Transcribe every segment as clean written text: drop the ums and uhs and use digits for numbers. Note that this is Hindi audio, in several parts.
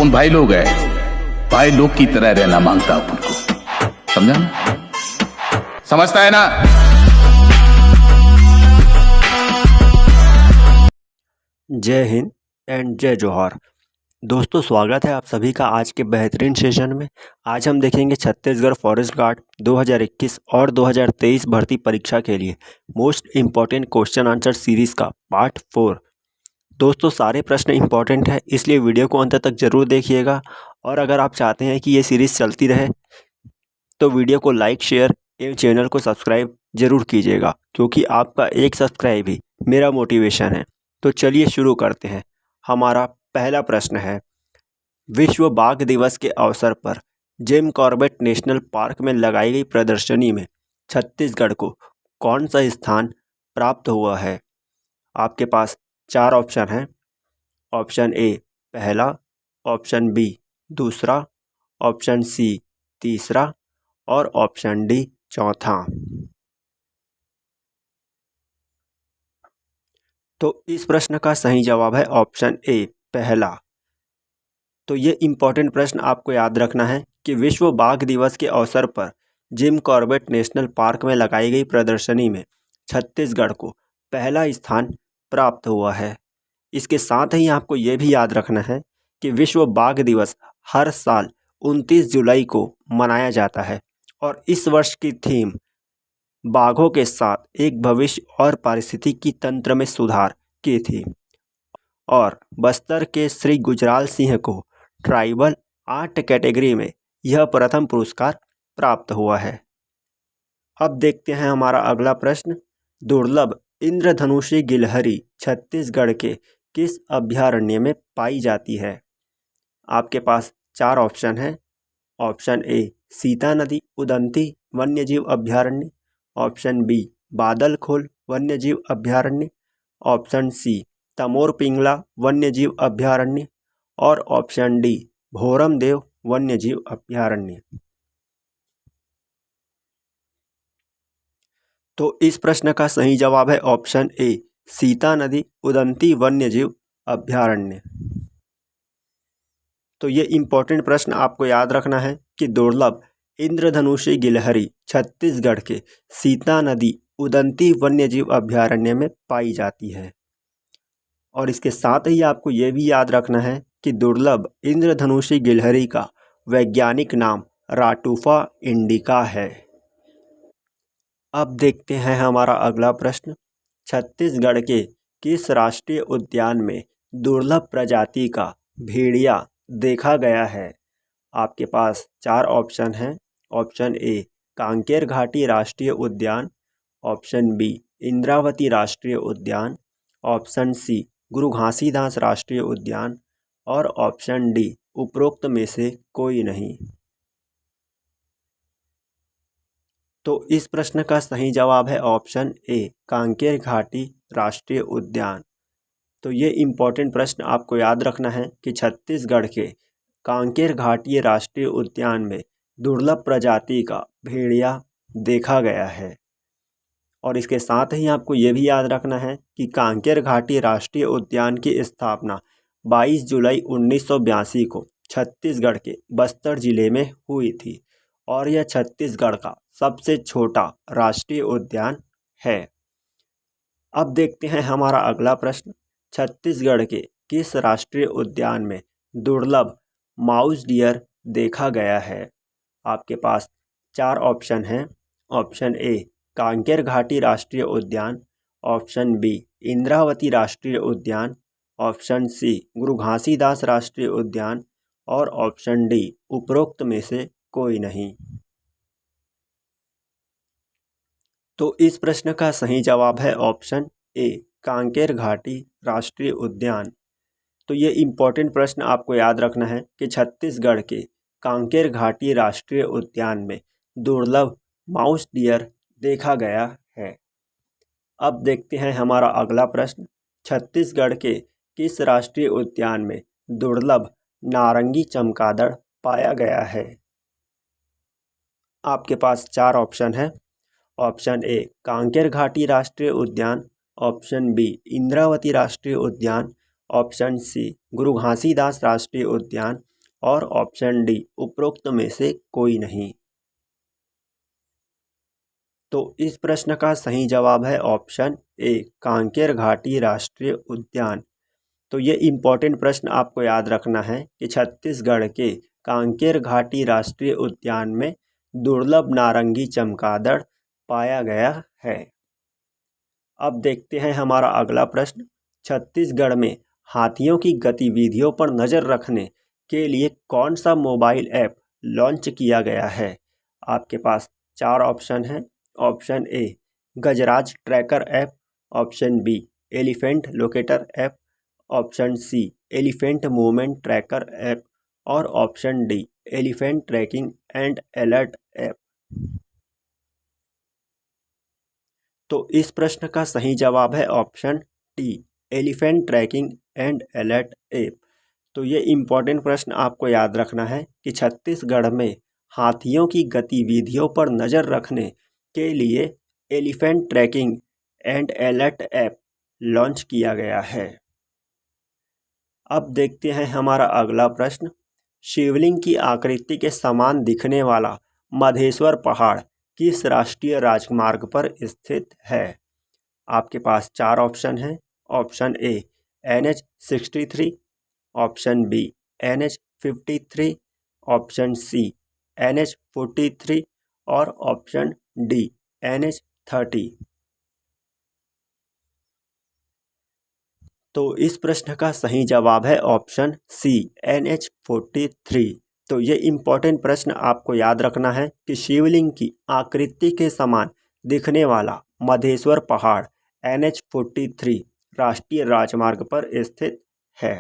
अपन भाई लोग हैं, भाई लोग की तरह रहना मांगता अपन को, समझा ना? समझता है ना? जय हिंद एंड जय जोहार। दोस्तों, स्वागत है आप सभी का आज के बेहतरीन सेशन में। आज हम देखेंगे छत्तीसगढ़ फॉरेस्ट गार्ड 2021 और 2023 भर्ती परीक्षा के लिए most important question answer series का पार्ट 4। दोस्तों, सारे प्रश्न इम्पॉर्टेंट है, इसलिए वीडियो को अंत तक ज़रूर देखिएगा। और अगर आप चाहते हैं कि ये सीरीज़ चलती रहे तो वीडियो को लाइक, शेयर एवं चैनल को सब्सक्राइब जरूर कीजिएगा, क्योंकि आपका एक सब्सक्राइब ही मेरा मोटिवेशन है। तो चलिए शुरू करते हैं। हमारा पहला प्रश्न है, विश्व बाघ दिवस के अवसर पर जिम कॉर्बेट नेशनल पार्क में लगाई गई प्रदर्शनी में छत्तीसगढ़ को कौन सा स्थान प्राप्त हुआ है? आपके पास 4 ऑप्शन हैं। ऑप्शन ए पहला, ऑप्शन बी दूसरा, ऑप्शन सी तीसरा और ऑप्शन डी चौथा। तो इस प्रश्न का सही जवाब है ऑप्शन ए पहला। तो ये इम्पॉर्टेंट प्रश्न आपको याद रखना है कि विश्व बाघ दिवस के अवसर पर जिम कॉर्बेट नेशनल पार्क में लगाई गई प्रदर्शनी में छत्तीसगढ़ को पहला स्थान प्राप्त हुआ है। इसके साथ ही आपको ये भी याद रखना है कि विश्व बाघ दिवस हर साल 29 जुलाई को मनाया जाता है और इस वर्ष की थीम बाघों के साथ एक भविष्य और पारिस्थितिकी तंत्र में सुधार की थी। और बस्तर के श्री गुजराल सिंह को ट्राइबल आर्ट कैटेगरी में यह प्रथम पुरस्कार प्राप्त हुआ है। अब देखते हैं हमारा अगला प्रश्न, दुर्लभ इंद्रधनुषी गिलहरी छत्तीसगढ़ के किस अभयारण्य में पाई जाती है? आपके पास 4 ऑप्शन हैं। ऑप्शन ए सीता नदी उदंती वन्यजीव अभयारण्य, ऑप्शन बी बादलखोल वन्यजीव अभयारण्य, ऑप्शन सी तमोर पिंगला वन्यजीव अभयारण्य और ऑप्शन डी भोरमदेव वन्यजीव अभयारण्य। तो इस प्रश्न का सही जवाब है ऑप्शन ए सीता नदी उदंती वन्यजीव अभयारण्य। तो ये इम्पोर्टेंट प्रश्न आपको याद रखना है कि दुर्लभ इंद्रधनुषी गिलहरी छत्तीसगढ़ के सीता नदी उदंती वन्यजीव अभयारण्य में पाई जाती है। और इसके साथ ही आपको ये भी याद रखना है कि दुर्लभ इंद्रधनुषी गिलहरी का वैज्ञानिक नाम राटुफा इंडिका है। अब देखते हैं हमारा अगला प्रश्न, छत्तीसगढ़ के किस राष्ट्रीय उद्यान में दुर्लभ प्रजाति का भेड़िया देखा गया है? आपके पास 4 ऑप्शन हैं। ऑप्शन ए कांकेर घाटी राष्ट्रीय उद्यान, ऑप्शन बी इंद्रावती राष्ट्रीय उद्यान, ऑप्शन सी गुरु घासीदास राष्ट्रीय उद्यान और ऑप्शन डी उपरोक्त में से कोई नहीं। तो इस प्रश्न का सही जवाब है ऑप्शन ए कांकेर घाटी राष्ट्रीय उद्यान। तो ये इम्पोर्टेंट प्रश्न आपको याद रखना है कि छत्तीसगढ़ के कांकेर घाटी राष्ट्रीय उद्यान में दुर्लभ प्रजाति का भेड़िया देखा गया है। और इसके साथ ही आपको ये भी याद रखना है कि कांकेर घाटी राष्ट्रीय उद्यान की स्थापना 22 जुलाई 1982 को छत्तीसगढ़ के बस्तर जिले में हुई थी और यह छत्तीसगढ़ का सबसे छोटा राष्ट्रीय उद्यान है। अब देखते हैं हमारा अगला प्रश्न, छत्तीसगढ़ के किस राष्ट्रीय उद्यान में दुर्लभ माउस डियर देखा गया है? आपके पास 4 ऑप्शन हैं। ऑप्शन ए कांकेर घाटी राष्ट्रीय उद्यान, ऑप्शन बी इंद्रावती राष्ट्रीय उद्यान, ऑप्शन सी गुरु घासीदास राष्ट्रीय उद्यान और ऑप्शन डी उपरोक्त में से कोई नहीं। तो इस प्रश्न का सही जवाब है ऑप्शन ए कांकेर घाटी राष्ट्रीय उद्यान। तो ये इम्पोर्टेंट प्रश्न आपको याद रखना है कि छत्तीसगढ़ के कांकेर घाटी राष्ट्रीय उद्यान में दुर्लभ माउस डियर देखा गया है। अब देखते हैं हमारा अगला प्रश्न, छत्तीसगढ़ के किस राष्ट्रीय उद्यान में दुर्लभ नारंगी चमगादड़ पाया गया है? आपके पास 4 ऑप्शन है। ऑप्शन ए कांकेर घाटी राष्ट्रीय उद्यान, ऑप्शन बी इंद्रावती राष्ट्रीय उद्यान, ऑप्शन सी गुरु घासीदास राष्ट्रीय उद्यान और ऑप्शन डी उपरोक्त में से कोई नहीं। तो इस प्रश्न का सही जवाब है ऑप्शन ए, कांकेर घाटी राष्ट्रीय उद्यान। तो ये इम्पोर्टेंट प्रश्न आपको याद रखना है कि छत्तीसगढ़ के कांकेर घाटी राष्ट्रीय उद्यान में दुर्लभ नारंगी चमगादड़ पाया गया है। अब देखते हैं हमारा अगला प्रश्न। छत्तीसगढ़ में हाथियों की गतिविधियों पर नज़र रखने के लिए कौन सा मोबाइल ऐप लॉन्च किया गया है? आपके पास 4 ऑप्शन हैं। Option A, Gajraj tracker app. Option B, elephant locator app. Option C, elephant movement tracker app. और option D, elephant tracking and alert app. तो इस प्रश्न का सही जवाब है option D, elephant tracking and alert app. तो ये इम्पोर्टेंट प्रश्न आपको याद रखना है कि छत्तीसगढ़ में हाथियों की गतिविधियों पर नज़र रखने के लिए elephant tracking and alert app launch किया गया है। अब देखते हैं हमारा अगला प्रश्न। शिवलिंग की आकृति के समान दिखने वाला मधेश्वर पहाड़ किस राष्ट्रीय राजमार्ग पर स्थित है? आपके पास 4 ऑप्शन हैं। Option A, NH63। Option B, NH53। Option C, NH43। और ऑप्शन डी, NH30। तो इस प्रश्न का सही जवाब है ऑप्शन सी, NH43। तो ये इम्पोर्टेंट प्रश्न आपको याद रखना है कि शिवलिंग की आकृति के समान दिखने वाला मधेश्वर पहाड़ NH43 राष्ट्रीय राजमार्ग पर स्थित है।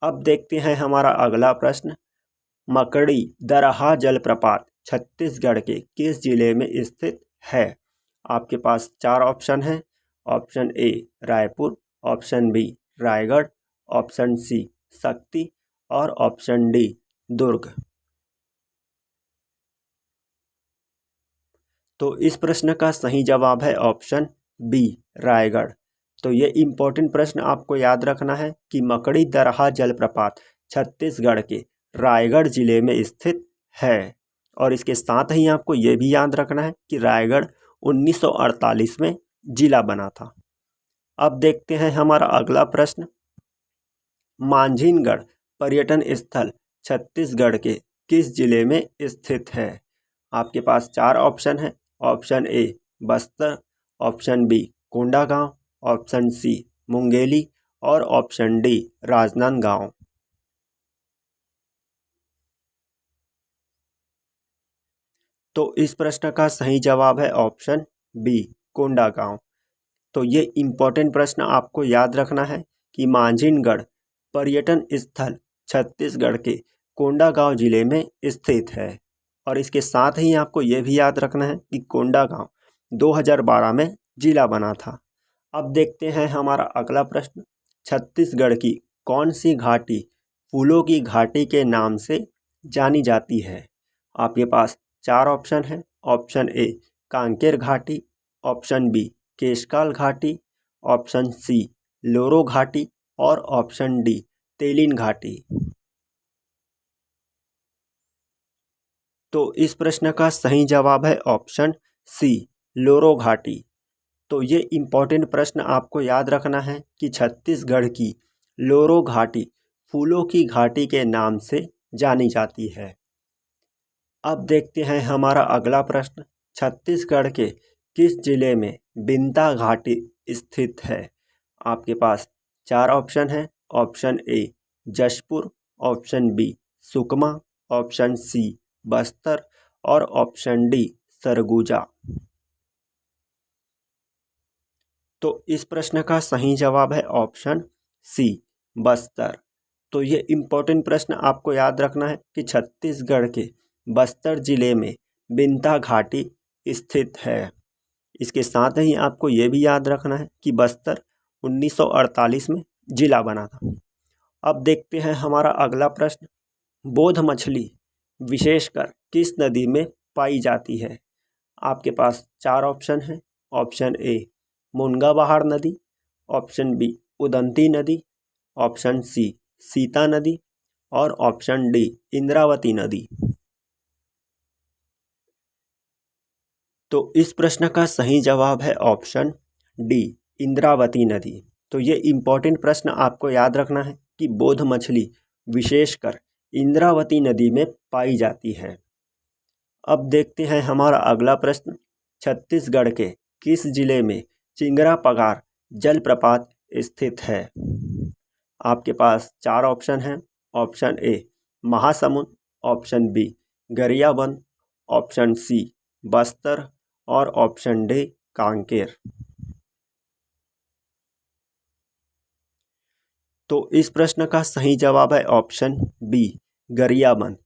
अब देखते हैं हमारा अगला प्रश्न। मकड़ी दरहा जलप्रपात छत्तीसगढ़ के किस जिले में स्थित है? आपके पास 4 ऑप्शन हैं। Option A, Raipur. Option B, Raigarh. Option C, Sakti. और ऑप्शन डी, दुर्ग। तो इस प्रश्न का सही जवाब है ऑप्शन बी, रायगढ़। तो ये इम्पोर्टेंट प्रश्न आपको याद रखना है कि मकड़ी दरहा जलप्रपात छत्तीसगढ़ के रायगढ़ जिले में स्थित है। और इसके साथ ही आपको ये भी याद रखना है कि रायगढ़ 1948 में जिला बना था। अब देखते हैं हमारा अगला प्रश्न। मांझीनगढ़ पर्यटन स्थल छत्तीसगढ़ के किस जिले में स्थित है? आपके पास 4 ऑप्शन हैं। Option A, Bastar. Option B, Kondagaon. Option C, Mungeli. और ऑप्शन डी, राजनांदगांव। तो इस प्रश्न का सही जवाब है ऑप्शन बी, कोंडागांव। तो ये इम्पोर्टेंट प्रश्न आपको याद रखना है कि मांझीनगढ़ पर्यटन स्थल छत्तीसगढ़ के कोंडागांव जिले में स्थित है। और इसके साथ ही आपको ये भी याद रखना है कि कोंडागांव 2012 में जिला बना था। अब देखते हैं हमारा अगला प्रश्न। छत्तीसगढ़ की कौन सी घाटी फूलों की घाटी के नाम से जानी जाती है? आपके पास 4 ऑप्शन हैं। ऑप्शन ए, कांकेर घाटी। ऑप्शन बी, केशकाल घाटी। ऑप्शन सी, लोरो घाटी। और ऑप्शन डी, तेलिन घाटी। तो इस प्रश्न का सही जवाब है ऑप्शन सी, लोरो घाटी। तो ये इम्पोर्टेंट प्रश्न आपको याद रखना है कि छत्तीसगढ़ की लोरो घाटी फूलों की घाटी के नाम से जानी जाती है। अब देखते हैं हमारा अगला प्रश्न। छत्तीसगढ़ के किस जिले में बिंता घाटी स्थित है? आपके पास 4 ऑप्शन हैं। Option A, Jashpur. Option B, Sukma. Option C, Bastar. और ऑप्शन डी, सरगुजा। तो इस प्रश्न का सही जवाब है ऑप्शन सी, बस्तर। तो ये इम्पोर्टेंट प्रश्न आपको याद रखना है कि छत्तीसगढ़ के बस्तर जिले में बिंता घाटी स्थित है। इसके साथ ही आपको ये भी याद रखना है कि बस्तर 1948 में जिला बना था। अब देखते हैं हमारा अगला प्रश्न। बोध मछली विशेषकर किस नदी में पाई जाती है? आपके पास 4 ऑप्शन हैं। ऑप्शन ए, मुनगाबहार नदी। ऑप्शन बी, उदंती नदी। ऑप्शन सी, सीता नदी। और ऑप्शन डी इंद्रावती नदी। तो इस प्रश्न का सही जवाब है ऑप्शन डी इंद्रावती नदी। तो ये इम्पोर्टेंट प्रश्न आपको याद रखना है कि बोध मछली विशेषकर इंद्रावती नदी में पाई जाती है। अब देखते हैं हमारा अगला प्रश्न। छत्तीसगढ़ के किस जिले में चिंगरा पगार जलप्रपात स्थित है? आपके पास 4 ऑप्शन हैं। Option A Mahasamund, option B Gariaband, option C Bastar और ऑप्शन डी कांकेर। तो इस प्रश्न का सही जवाब है ऑप्शन बी गरियाबंद।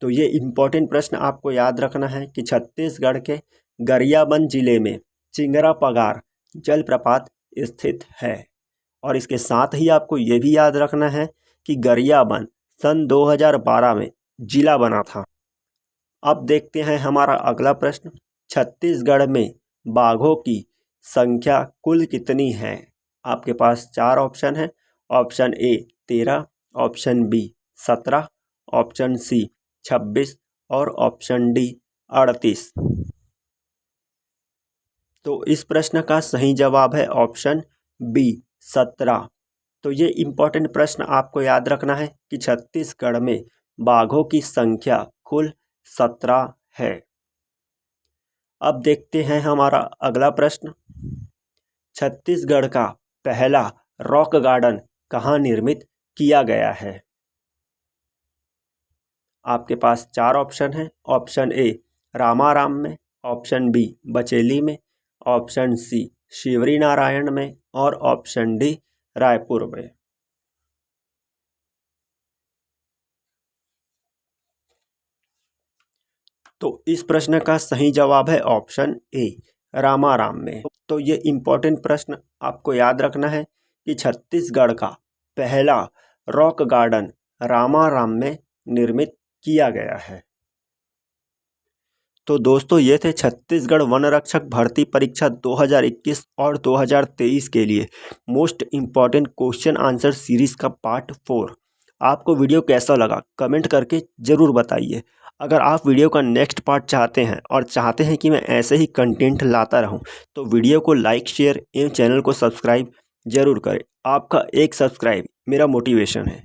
तो ये इम्पोर्टेंट प्रश्न आपको याद रखना है कि छत्तीसगढ़ के गरियाबंद जिले में चिंगरा पगार जलप्रपात स्थित है। और इसके साथ ही आपको ये भी याद रखना है कि गरियाबंद सन 2012 में जिला बना था। अब देखते हैं हमारा अगला प्रश्न। छत्तीसगढ़ में बाघों की संख्या कुल कितनी है? आपके पास 4 ऑप्शन हैं। Option A 13, option B 17, option C 26 और ऑप्शन डी 38। तो इस प्रश्न का सही जवाब है ऑप्शन बी 17। तो ये इम्पोर्टेंट प्रश्न आपको याद रखना है कि छत्तीसगढ़ में बाघों की संख्या कुल 17 है। अब देखते हैं हमारा अगला प्रश्न। छत्तीसगढ़ का पहला रॉक गार्डन कहाँ निर्मित किया गया है? आपके पास 4 ऑप्शन हैं। ऑप्शन ए रामाराम में, ऑप्शन बी बचेली में, ऑप्शन सी शिवरी नारायण में और ऑप्शन डी रायपुर में। तो इस प्रश्न का सही जवाब है ऑप्शन ए रामाराम में। तो ये इम्पोर्टेंट प्रश्न आपको याद रखना है कि छत्तीसगढ़ का पहला रॉक गार्डन रामाराम में निर्मित किया गया है। तो दोस्तों ये थे छत्तीसगढ़ वन रक्षक भर्ती परीक्षा 2021 और 2023 के लिए most important question answer series का पार्ट 4। आपको वीडियो कैसा लगा कमेंट करके ज़रूर बताइए। अगर आप वीडियो का नेक्स्ट पार्ट चाहते हैं और चाहते हैं कि मैं ऐसे ही कंटेंट लाता रहूं, तो वीडियो को लाइक शेयर एवं चैनल को सब्सक्राइब ज़रूर करें। आपका एक सब्सक्राइब मेरा मोटिवेशन है।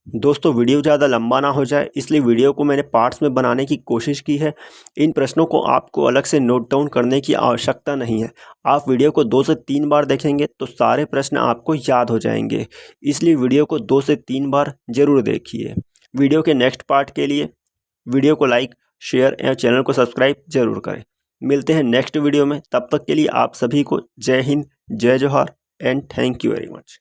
दोस्तों वीडियो ज़्यादा लंबा ना हो जाए इसलिए वीडियो को मैंने पार्ट्स में बनाने की कोशिश की है। इन प्रश्नों को आपको अलग से नोट डाउन करने की आवश्यकता नहीं है। आप वीडियो को 2 से 3 बार देखेंगे तो सारे प्रश्न आपको याद हो जाएंगे। इसलिए वीडियो को 2 से 3 बार ज़रूर देखिए। वीडियो के नेक्स्ट पार्ट के लिए वीडियो को लाइक शेयर एवं चैनल को सब्सक्राइब जरूर करें। मिलते हैं नेक्स्ट वीडियो में। तब तक के लिए आप सभी को जय हिंद, जय जोहार and thank you very much.